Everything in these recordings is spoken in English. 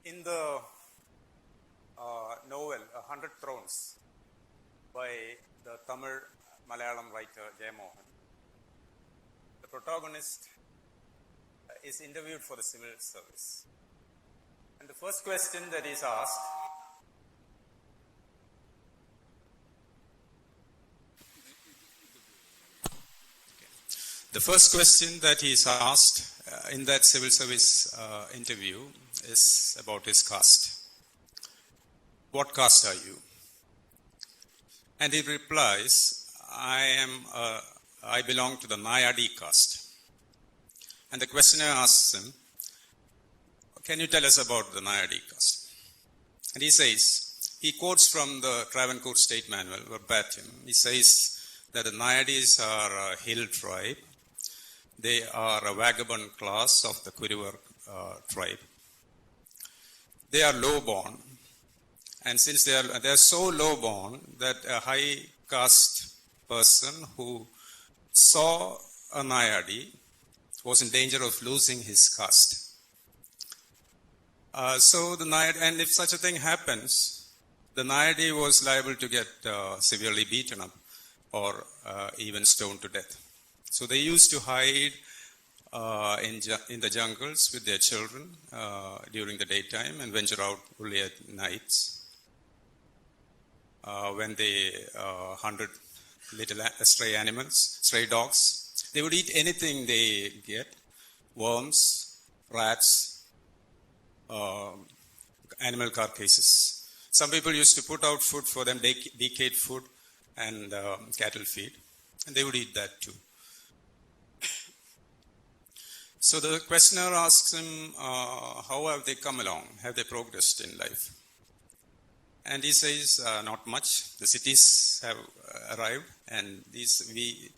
In the novel A Hundred Thrones by the Tamil Malayalam writer Jayamohan, the protagonist is interviewed for the civil service. And the first question that is asked in that civil service interview is about his caste. What caste are you? And he replies, I belong to the Nayadi caste. And the questioner asks him, can you tell us about the Nayadi caste? And he says, he quotes from the Trivandrum State Manual, verbatim. He says that the Nayadis are a hill tribe. They are a vagabond class of the Kurivar tribe. They are low-born. And since they are so low-born that a high caste person who saw a Nayadi was in danger of losing his caste. So the Nayadi, and if such a thing happens, the Nayadi was liable to get severely beaten up or even stoned to death. So they used to hide in the jungles with their children during the daytime and venture out only at nights. When they hunted little stray animals, stray dogs, they would eat anything they get, worms, rats, animal carcasses. Some people used to put out food for them, decayed food and cattle feed, and they would eat that too. So the questioner asks him, how have they come along? Have they progressed in life? And he says, not much. The cities have arrived and we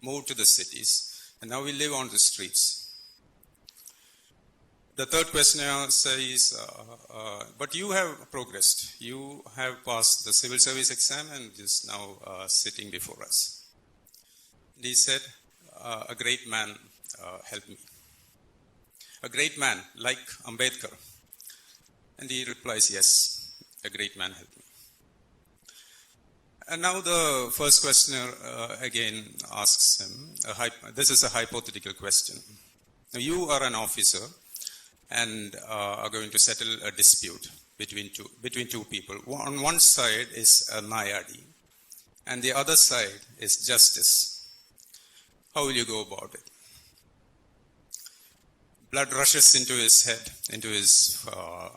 moved to the cities and now we live on the streets. The third questioner says, but you have progressed. You have passed the civil service exam and is now sitting before us. And he said, a great man helped me. A great man like Ambedkar. And he replies, yes, a great man helped me. And now the first questioner again asks him, this is a hypothetical question. Now you are an officer and are going to settle a dispute between two people. On one side is a Nayadi and the other side is justice. How will you go about it? Blood rushes into his head, into his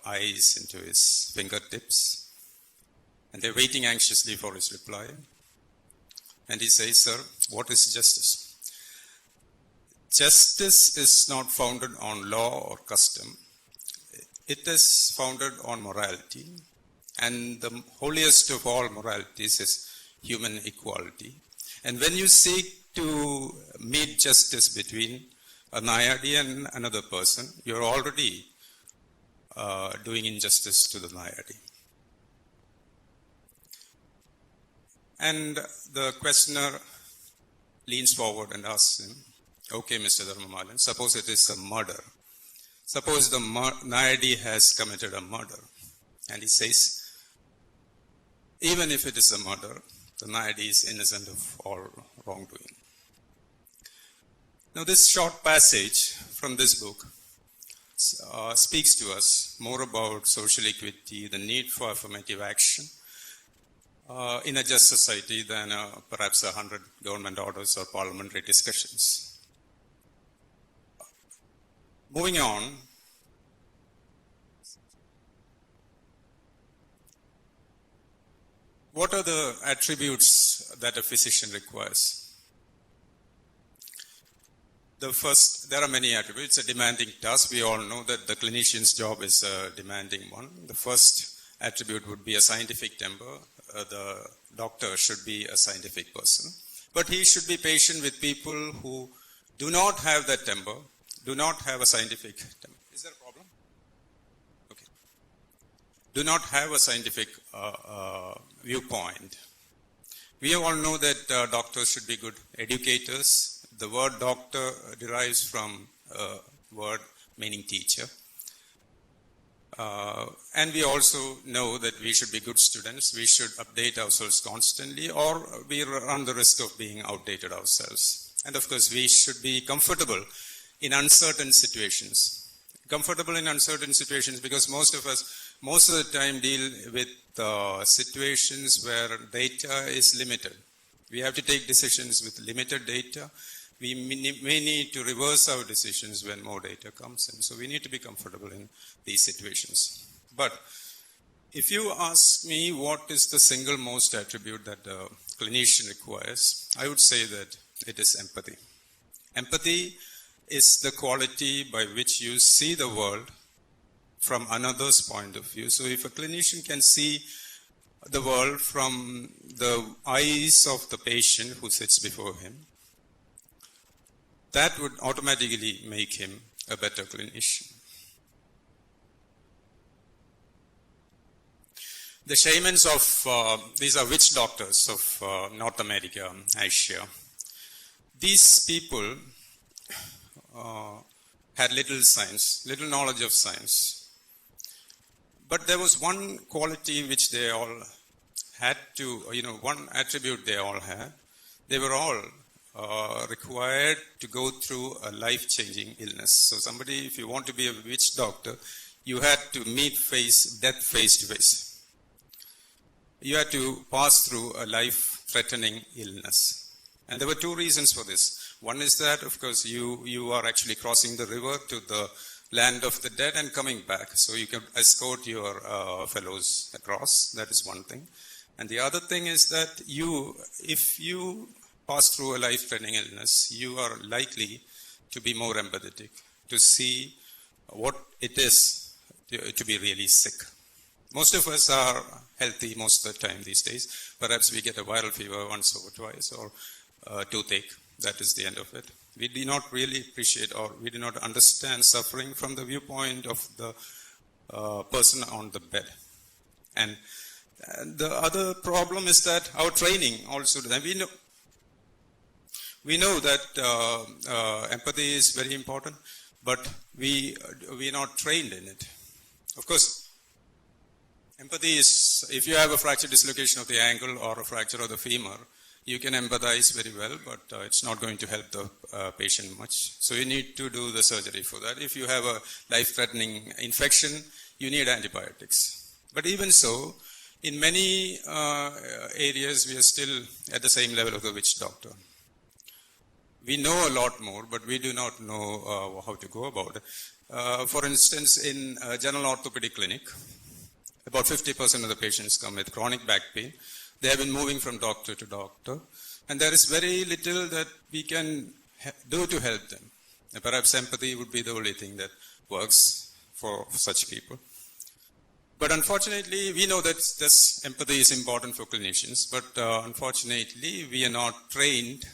eyes, into his fingertips. And they're waiting anxiously for his reply. And he says, sir, what is justice? Justice is not founded on law or custom. It is founded on morality. And the holiest of all moralities is human equality. And when you seek to meet justice between a Nayadi and another person, you're already doing injustice to the Nayadi. And the questioner leans forward and asks him, okay, Mr. Dharmamalan, suppose it is a murder. Suppose the Nayadi has committed a murder. And he says, even if it is a murder, the Nayadi is innocent of all wrongdoing. Now this short passage from this book speaks to us more about social equity, the need for affirmative action in a just society than perhaps 100 government orders or parliamentary discussions. Moving on, what are the attributes that a physician requires? There are many attributes. It's a demanding task. We all know that the clinician's job is a demanding one. The first attribute would be a scientific temper. The doctor should be a scientific person. But he should be patient with people who do not have that temper, do not have a scientific temper. Is there a problem? Okay. Do not have a scientific viewpoint. We all know that doctors should be good educators. The word doctor derives from a word meaning teacher. And we also know that we should be good students. We should update ourselves constantly, or we run the risk of being outdated ourselves. And of course, we should be comfortable in uncertain situations. Comfortable in uncertain situations because most of us, most of the time, deal with situations where data is limited. We have to take decisions with limited data. We may need to reverse our decisions when more data comes in. So we need to be comfortable in these situations. But if you ask me what is the single most attribute that the clinician requires, I would say that it is empathy. Empathy is the quality by which you see the world from another's point of view. So if a clinician can see the world from the eyes of the patient who sits before him, that would automatically make him a better clinician. The shamans of, these are witch doctors of North America, Asia. These people had little science, little knowledge of science. But there was one quality which they all had to, one attribute they all had. They were all required to go through a life-changing illness. So somebody, if you want to be a witch doctor, you had to meet death face to face. You had to pass through a life-threatening illness. And there were two reasons for this. One is that, of course, you are actually crossing the river to the land of the dead and coming back. So you can escort your fellows across. That is one thing. And the other thing is that if you pass through a life-threatening illness, you are likely to be more empathetic, to see what it is to be really sick. Most of us are healthy most of the time these days. Perhaps we get a viral fever once or twice, or toothache. That is the end of it. We do not really appreciate, or we do not understand suffering from the viewpoint of the person on the bed. And the other problem is that our training also, we know that empathy is very important, but we are not trained in it. Of course, empathy is, if you have a fracture dislocation of the ankle or a fracture of the femur, you can empathize very well, but it's not going to help the patient much. So you need to do the surgery for that. If you have a life-threatening infection, you need antibiotics. But even so, in many areas, we are still at the same level of the witch doctor. We know a lot more, but we do not know how to go about it. For instance, in a general orthopedic clinic, about 50% of the patients come with chronic back pain. They have been moving from doctor to doctor, and there is very little that we can do to help them. And perhaps empathy would be the only thing that works for such people. But unfortunately, we know that this empathy is important for clinicians, but unfortunately, we are not trained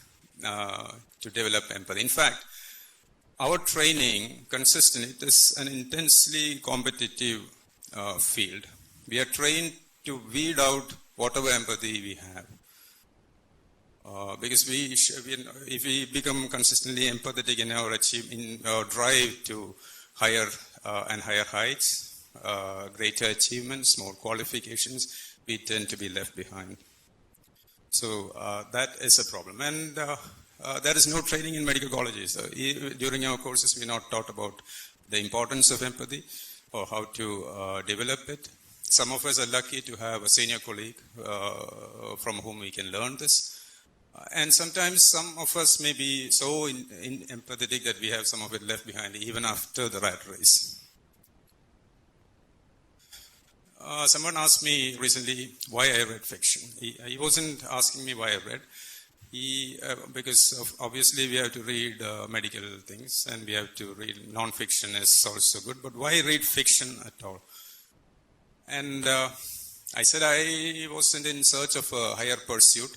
to develop empathy. In fact, our training consists in, it is an intensely competitive field. We are trained to weed out whatever empathy we have. Because if we become consistently empathetic in our drive to higher and higher heights, greater achievements, more qualifications, we tend to be left behind. So that is a problem. And there is no training in medical colleges. During our courses, we are not taught about the importance of empathy or how to develop it. Some of us are lucky to have a senior colleague from whom we can learn this. And sometimes some of us may be so empathetic that we have some of it left behind even after the rat race. Someone asked me recently why I read fiction. He wasn't asking me why I read. Because obviously we have to read medical things and we have to read non-fiction is also good. But why read fiction at all? And I said I wasn't in search of a higher pursuit,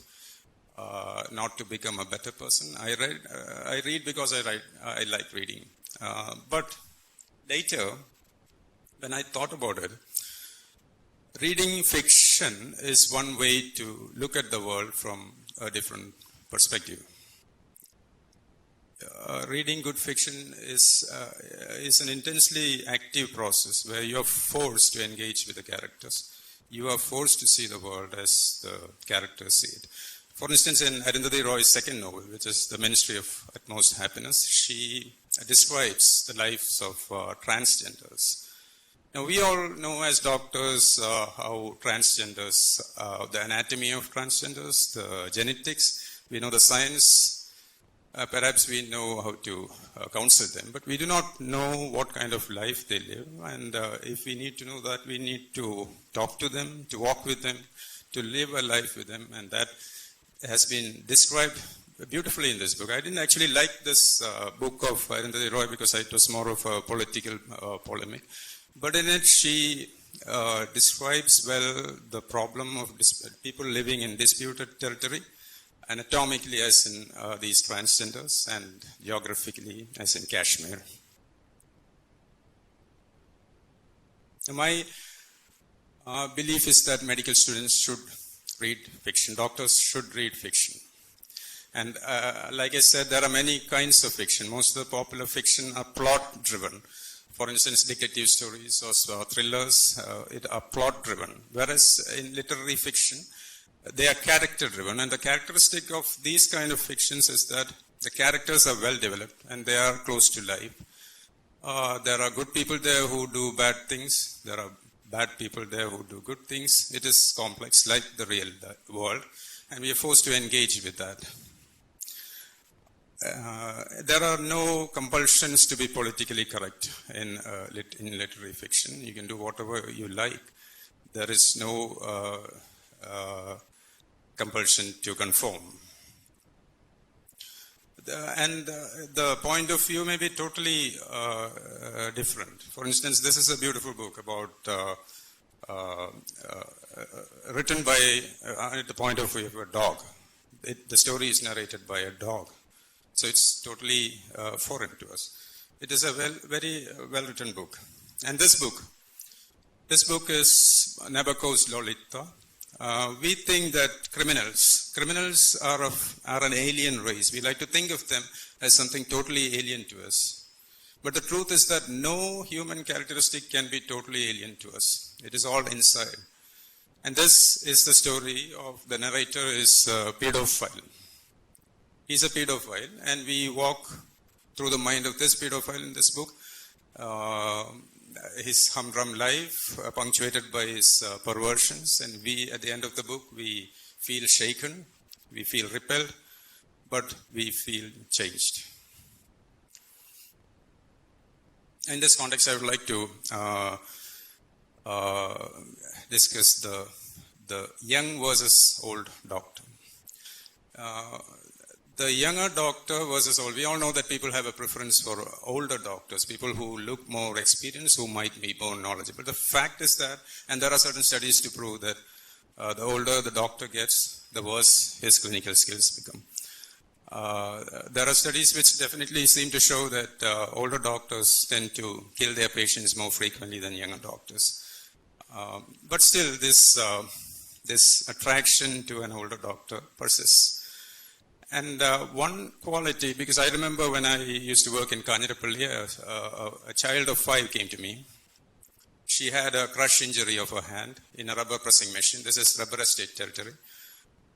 not to become a better person. I read because I like reading. But later, when I thought about it, reading fiction is one way to look at the world from a different perspective. reading good fiction is an intensely active process where you are forced to engage with the characters. You are forced to see the world as the characters see it. For instance, in Arundhati Roy's second novel, which is The Ministry of Utmost Happiness, she describes the lives of transgenders. Now, we all know as doctors how transgenders, the anatomy of transgenders, the genetics, we know the science. Perhaps we know how to counsel them, but we do not know what kind of life they live. And if we need to know that, we need to talk to them, to walk with them, to live a life with them. And that has been described beautifully in this book. I didn't actually like this book of Arundhati Roy because it was more of a political polemic. But in it, she describes well the problem of people living in disputed territory, anatomically as in these transgenders, and geographically as in Kashmir. My belief is that medical students should read fiction. Doctors should read fiction. And like I said, there are many kinds of fiction. Most of the popular fiction are plot-driven. For instance, detective stories or thrillers are plot-driven. Whereas in literary fiction, they are character-driven, and the characteristic of these kind of fictions is that the characters are well developed and they are close to life. There are good people there who do bad things. There are bad people there who do good things. It is complex, like the real world, and we are forced to engage with that. There are no compulsions to be politically correct in literary fiction. You can do whatever you like. There is no compulsion to conform. The point of view may be totally different. For instance, this is a beautiful book about written by the point of view of a dog. The story is narrated by a dog, so it's totally foreign to us. It is a very well-written book. And this book is Nabokov's Lolita. We think that criminals are an alien race. We like to think of them as something totally alien to us. But the truth is that no human characteristic can be totally alien to us. It is all inside. And this is the story of the narrator is a pedophile. He's a pedophile, and we walk through the mind of this pedophile in this book. His humdrum life, punctuated by his perversions, and we, at the end of the book, we feel shaken, we feel repelled, but we feel changed. In this context, I would like to discuss the young versus old doctor. The younger doctor versus old. We all know that people have a preference for older doctors, people who look more experienced, who might be more knowledgeable. The fact is that, and there are certain studies to prove that the older the doctor gets, the worse his clinical skills become. There are studies which definitely seem to show that older doctors tend to kill their patients more frequently than younger doctors. But still, this attraction to an older doctor persists. And one quality, because I remember when I used to work in Kanjirapalli, a child of 5 came to me. She had a crush injury of her hand in a rubber pressing machine. This is rubber estate territory.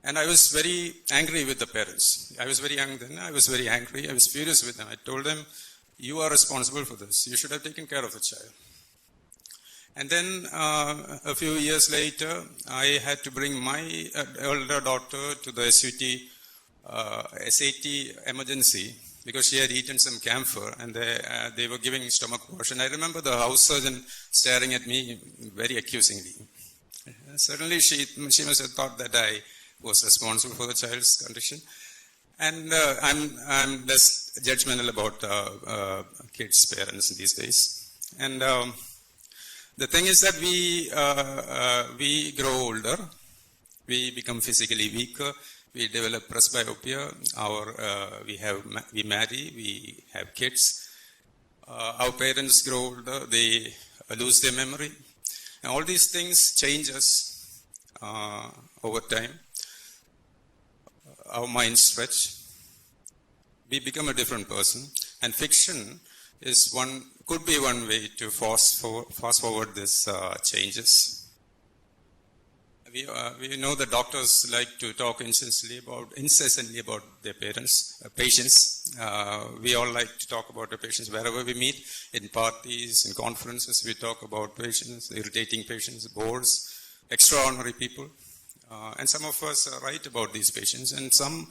And I was very angry with the parents. I was very young then. I was very angry. I was furious with them. I told them, you are responsible for this. You should have taken care of the child. And then a few years later, I had to bring my elder daughter to the SAT emergency because she had eaten some camphor and they were giving stomach wash. And I remember the house surgeon staring at me very accusingly. Certainly she must have thought that I was responsible for the child's condition. And I'm less judgmental about kids' parents these days. And the thing is that we grow older, we become physically weaker. We develop presbyopia, we marry, we have kids. Our parents grow older, they lose their memory. And all these things change us over time. Our minds stretch. we become a different person. And fiction is could be one way to fast forward these changes. We know that doctors like to talk incessantly about their patients. We all like to talk about our patients wherever we meet, in parties, in conferences. We talk about patients, irritating patients, boards, extraordinary people. And some of us write about these patients, and some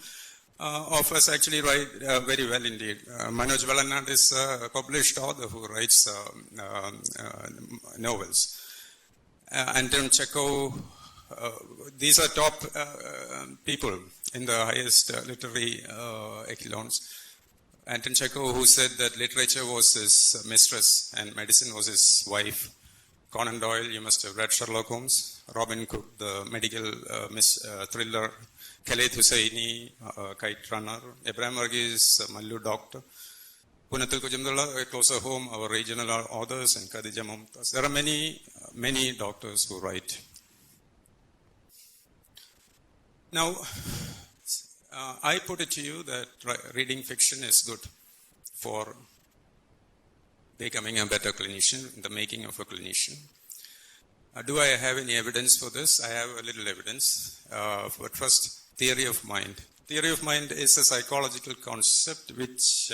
of us actually write very well indeed. Manoj Valanand is a published author who writes novels. Anton Chekhov. These are top people in the highest literary echelons. Anton Chekhov, who said that literature was his mistress and medicine was his wife. Conan Doyle, you must have read Sherlock Holmes. Robin Cook, the medical thriller. Khaled Hosseini, Kite Runner. Abraham Varghese, Mallu Doctor. Punathil Kujumdullah, closer home, our regional authors, and Khadija Mumtaz. There are many doctors who write. Now, I put it to you that reading fiction is good for becoming a better clinician, the making of a clinician. Do I have any evidence for this? I have a little evidence. But first, theory of mind. Theory of mind is a psychological concept which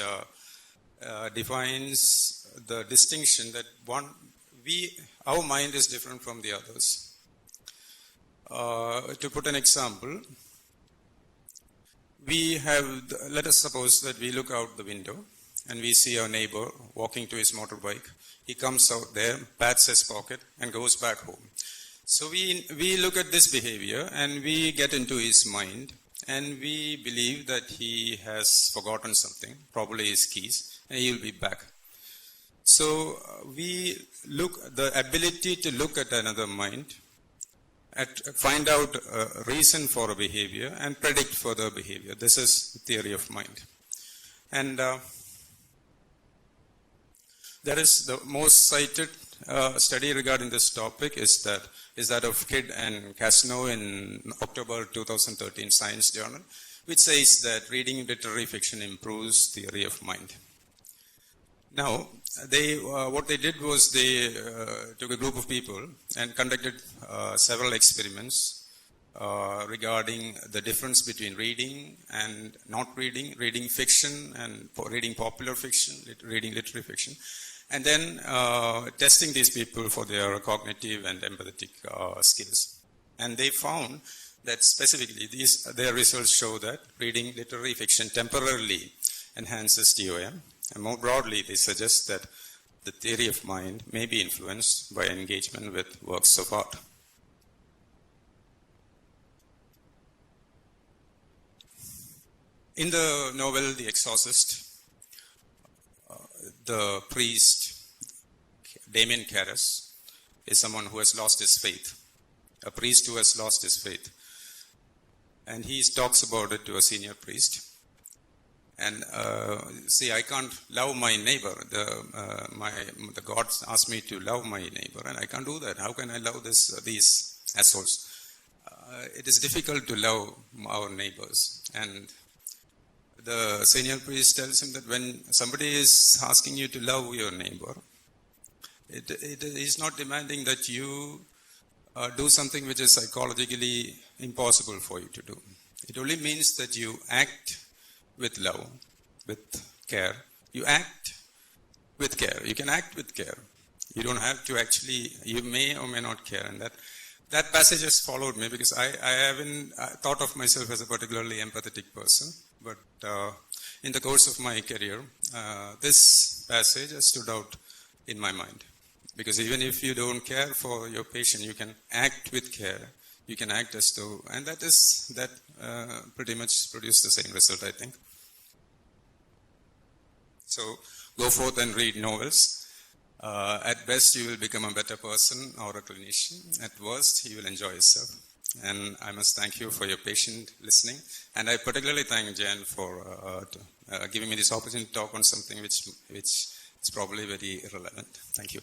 defines the distinction that our mind is different from the others. To put an example, let us suppose that we look out the window and we see our neighbor walking to his motorbike. He comes out there, pats his pocket, and goes back home. So we look at this behavior and we get into his mind, and we believe that he has forgotten something, probably his keys, and he'll be back. So the ability to look at another mind, find out a reason for a behavior and predict further behavior. This is the theory of mind. And there is the most cited study regarding this topic is that of Kidd and Casno in October 2013 Science Journal, which says that reading literary fiction improves theory of mind. Now, what they did was they took a group of people and conducted several experiments regarding the difference between reading and not reading, reading fiction and reading popular fiction, reading literary fiction, and then testing these people for their cognitive and empathetic skills. And they found that specifically their results show that reading literary fiction temporarily enhances TOM. And more broadly, they suggest that the theory of mind may be influenced by engagement with works of art. In the novel The Exorcist, the priest, Damien Karras, is someone who has lost his faith, a priest who has lost his faith. And he talks about it to a senior priest. And see, I can't love my neighbor. The God asked me to love my neighbor, and I can't do that. How can I love these assholes? It is difficult to love our neighbors. And the senior priest tells him that when somebody is asking you to love your neighbor, it is not demanding that you do something which is psychologically impossible for you to do. It only means that you act with love, with care. You act with care. You can act with care. You don't have to actually, you may or may not care. And that passage has followed me because I haven't thought of myself as a particularly empathetic person. But in the course of my career, this passage has stood out in my mind. Because even if you don't care for your patient, you can act with care. You can act as though, and that pretty much produced the same result, I think. So go forth and read novels. At best, you will become a better person or a clinician. At worst, you will enjoy yourself. And I must thank you for your patient listening. And I particularly thank Jan for giving me this opportunity to talk on something which is probably very irrelevant. Thank you.